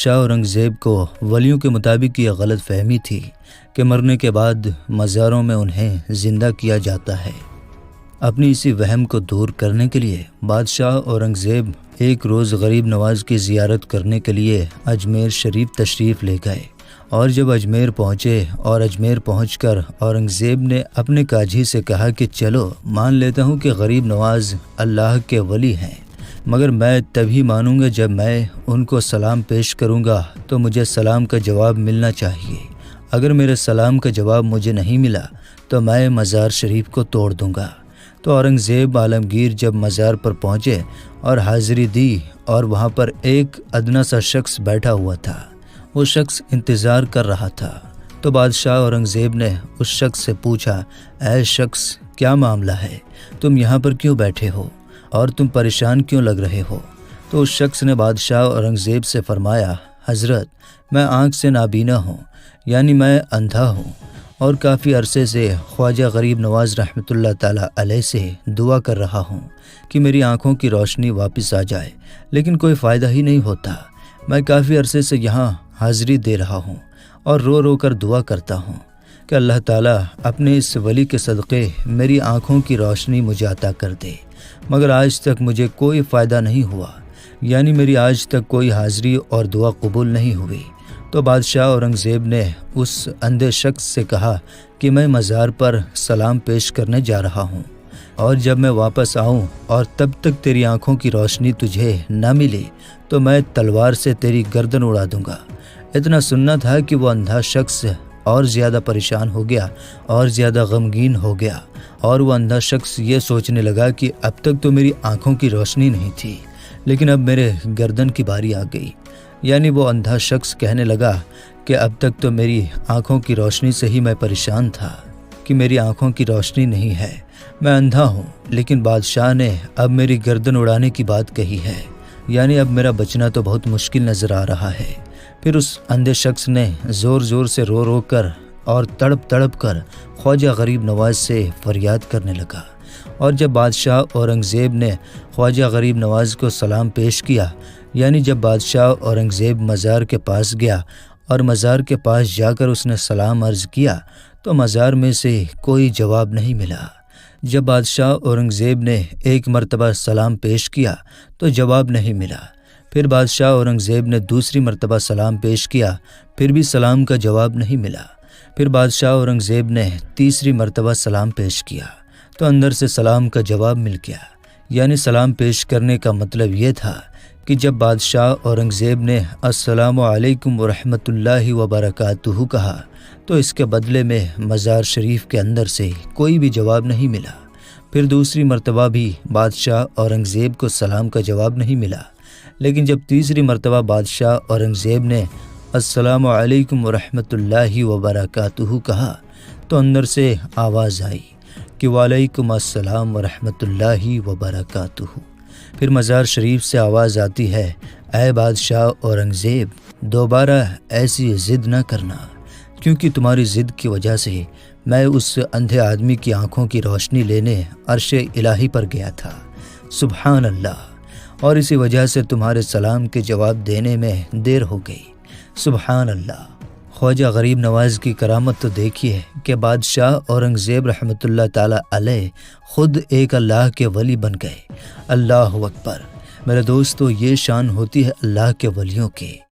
بادشاہ اورنگزیب کو ولیوں کے مطابق یہ غلط فہمی تھی کہ مرنے کے بعد مزاروں میں انہیں زندہ کیا جاتا ہے۔ اپنی اسی وہم کو دور کرنے کے لیے بادشاہ اورنگزیب ایک روز غریب نواز کی زیارت کرنے کے لیے اجمیر شریف تشریف لے گئے، اور جب اجمیر پہنچے اور اجمیر پہنچ کر اورنگزیب نے اپنے کاجی سے کہا کہ چلو مان لیتا ہوں کہ غریب نواز اللہ کے ولی ہیں، مگر میں تبھی مانوں گا جب میں ان کو سلام پیش کروں گا تو مجھے سلام کا جواب ملنا چاہیے۔ اگر میرے سلام کا جواب مجھے نہیں ملا تو میں مزار شریف کو توڑ دوں گا۔ تو اورنگزیب عالمگیر جب مزار پر پہنچے اور حاضری دی اور وہاں پر ایک ادنا سا شخص بیٹھا ہوا تھا، وہ شخص انتظار کر رہا تھا۔ تو بادشاہ اورنگزیب نے اس شخص سے پوچھا، اے شخص کیا معاملہ ہے؟ تم یہاں پر کیوں بیٹھے ہو اور تم پریشان کیوں لگ رہے ہو؟ تو اس شخص نے بادشاہ اورنگزیب سے فرمایا، حضرت میں آنکھ سے نابینا ہوں، یعنی میں اندھا ہوں، اور کافی عرصے سے خواجہ غریب نواز رحمۃ اللہ تعالیٰ علیہ سے دعا کر رہا ہوں کہ میری آنکھوں کی روشنی واپس آ جائے، لیکن کوئی فائدہ ہی نہیں ہوتا۔ میں کافی عرصے سے یہاں حاضری دے رہا ہوں اور رو رو کر دعا کرتا ہوں کہ اللہ تعالیٰ اپنے اس ولی کے صدقے میری آنکھوں کی روشنی مجھے عطا کر دے، مگر آج تک مجھے کوئی فائدہ نہیں ہوا، یعنی میری آج تک کوئی حاضری اور دعا قبول نہیں ہوئی۔ تو بادشاہ اورنگزیب نے اس اندھے شخص سے کہا کہ میں مزار پر سلام پیش کرنے جا رہا ہوں، اور جب میں واپس آؤں اور تب تک تیری آنکھوں کی روشنی تجھے نہ ملے تو میں تلوار سے تیری گردن اڑا دوں گا۔ اتنا سننا تھا کہ وہ اندھا شخص اور زیادہ پریشان ہو گیا اور زیادہ غمگین ہو گیا، اور وہ اندھا شخص یہ سوچنے لگا کہ اب تک تو میری آنکھوں کی روشنی نہیں تھی، لیکن اب میرے گردن کی باری آ گئی۔ یعنی وہ اندھا شخص کہنے لگا کہ اب تک تو میری آنکھوں کی روشنی سے ہی میں پریشان تھا کہ میری آنکھوں کی روشنی نہیں ہے، میں اندھا ہوں، لیکن بادشاہ نے اب میری گردن اڑانے کی بات کہی ہے، یعنی اب میرا بچنا تو بہت مشکل نظر آ رہا ہے۔ پھر اس اندھے شخص نے زور زور سے رو رو کر اور تڑپ تڑپ کر خواجہ غریب نواز سے فریاد کرنے لگا، اور جب بادشاہ اورنگزیب نے خواجہ غریب نواز کو سلام پیش کیا، یعنی جب بادشاہ اورنگزیب مزار کے پاس گیا اور مزار کے پاس جا کر اس نے سلام عرض کیا تو مزار میں سے کوئی جواب نہیں ملا۔ جب بادشاہ اورنگزیب نے ایک مرتبہ سلام پیش کیا تو جواب نہیں ملا۔ پھر بادشاہ اورنگزیب نے دوسری مرتبہ سلام پیش کیا، پھر بھی سلام کا جواب نہیں ملا۔ پھر بادشاہ اورنگزیب نے تیسری مرتبہ سلام پیش کیا تو اندر سے سلام کا جواب مل گیا۔ یعنی سلام پیش کرنے کا مطلب یہ تھا کہ جب بادشاہ اورنگزیب نے السلام علیکم ورحمۃ اللہ وبرکاتہ کہا تو اس کے بدلے میں مزار شریف کے اندر سے کوئی بھی جواب نہیں ملا۔ پھر دوسری مرتبہ بھی بادشاہ اورنگزیب کو سلام کا جواب نہیں ملا، لیکن جب تیسری مرتبہ بادشاہ اورنگزیب نے السلام علیکم ورحمۃ اللہ وبرکاتہ کہا تو اندر سے آواز آئی کہ وعلیکم السلام ورحمۃ اللہ وبرکاتہ۔ پھر مزار شریف سے آواز آتی ہے، اے بادشاہ اورنگزیب دوبارہ ایسی ضد نہ کرنا، کیونکہ تمہاری ضد کی وجہ سے میں اس اندھے آدمی کی آنکھوں کی روشنی لینے عرش الہی پر گیا تھا، سبحان اللہ، اور اسی وجہ سے تمہارے سلام کے جواب دینے میں دیر ہو گئی، سبحان اللہ۔ خواجہ غریب نواز کی کرامت تو دیکھیے کہ بادشاہ اورنگزیب رحمۃ اللہ تعالیٰ علیہ خود ایک اللہ کے ولی بن گئے۔ اللہ اکبر۔ میرے دوستو، یہ شان ہوتی ہے اللہ کے ولیوں کے۔